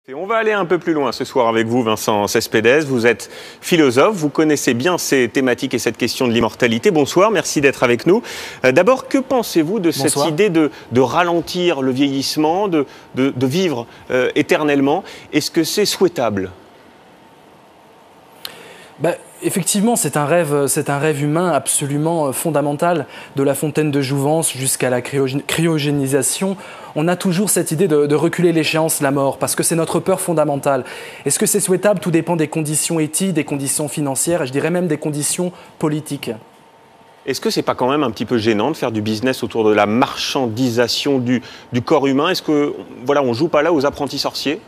Et on va aller un peu plus loin ce soir avec vous, Vincent Cespedes. Vous êtes philosophe, vous connaissez bien ces thématiques et cette question de l'immortalité. Bonsoir, merci d'être avec nous. D'abord, que pensez-vous de cette idée de ralentir le vieillissement, de vivre éternellement? Est-ce que c'est souhaitable? Effectivement, c'est un rêve humain absolument fondamental, de la fontaine de jouvence jusqu'à la cryogénisation. On a toujours cette idée de reculer l'échéance, la mort, parce que c'est notre peur fondamentale. Est-ce que c'est souhaitable? Tout dépend des conditions éthiques, des conditions financières, et je dirais même des conditions politiques. Est-ce que c'est pas quand même un petit peu gênant de faire du business autour de la marchandisation du corps humain? Est-ce que, voilà, on joue pas là aux apprentis sorciers?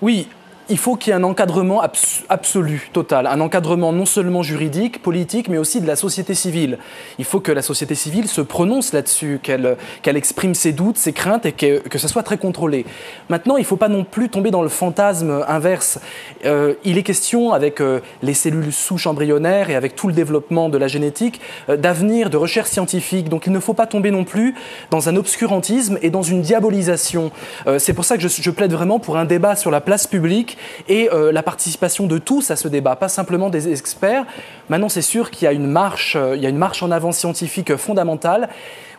Oui. Il faut qu'il y ait un encadrement absolu, total. Un encadrement non seulement juridique, politique, mais aussi de la société civile. Il faut que la société civile se prononce là-dessus, qu'elle exprime ses doutes, ses craintes et que ça soit très contrôlé. Maintenant, il ne faut pas non plus tomber dans le fantasme inverse. Il est question, avec les cellules souches embryonnaires et avec tout le développement de la génétique, d'avenir, de recherche scientifique. Donc il ne faut pas tomber non plus dans un obscurantisme et dans une diabolisation. C'est pour ça que je plaide vraiment pour un débat sur la place publique et la participation de tous à ce débat, pas simplement des experts. Maintenant, c'est sûr qu'il y a une marche en avant scientifique fondamentale.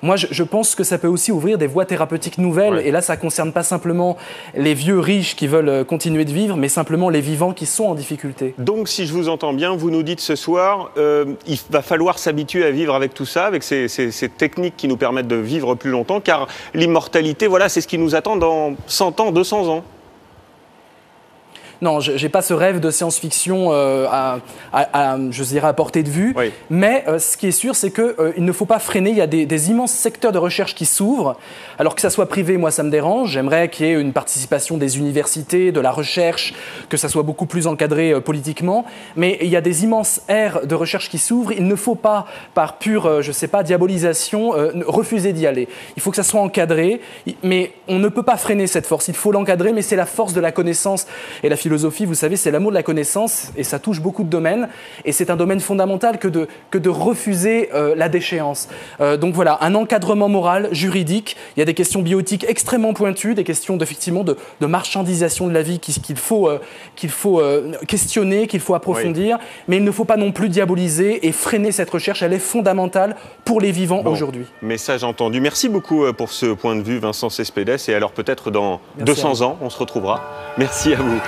Moi, je pense que ça peut aussi ouvrir des voies thérapeutiques nouvelles. Ouais. Et là, ça ne concerne pas simplement les vieux riches qui veulent continuer de vivre, mais simplement les vivants qui sont en difficulté. Donc, si je vous entends bien, vous nous dites ce soir, il va falloir s'habituer à vivre avec tout ça, avec ces techniques qui nous permettent de vivre plus longtemps, car l'immortalité, voilà, c'est ce qui nous attend dans 100 ans, 200 ans. Non, je n'ai pas ce rêve de science-fiction je dirais, à portée de vue. Oui. Mais ce qui est sûr, c'est qu'il ne faut pas freiner. Il y a des immenses secteurs de recherche qui s'ouvrent. Alors que ça soit privé, moi, ça me dérange. J'aimerais qu'il y ait une participation des universités, de la recherche, que ça soit beaucoup plus encadré politiquement. Mais il y a des immenses aires de recherche qui s'ouvrent. Il ne faut pas, par pure, diabolisation, refuser d'y aller. Il faut que ça soit encadré. Mais on ne peut pas freiner cette force. Il faut l'encadrer, mais c'est la force de la connaissance et la philosophie, vous savez, c'est l'amour de la connaissance et ça touche beaucoup de domaines et c'est un domaine fondamental que de refuser la déchéance. Donc voilà, un encadrement moral, juridique, il y a des questions bioéthiques extrêmement pointues, des questions effectivement de marchandisation de la vie qu'il faut questionner, qu'il faut approfondir, oui. Mais il ne faut pas non plus diaboliser et freiner cette recherche, elle est fondamentale pour les vivants aujourd'hui. Message entendu. Merci beaucoup pour ce point de vue, Vincent Cespedes, et alors peut-être dans 200 ans, on se retrouvera. Merci à vous.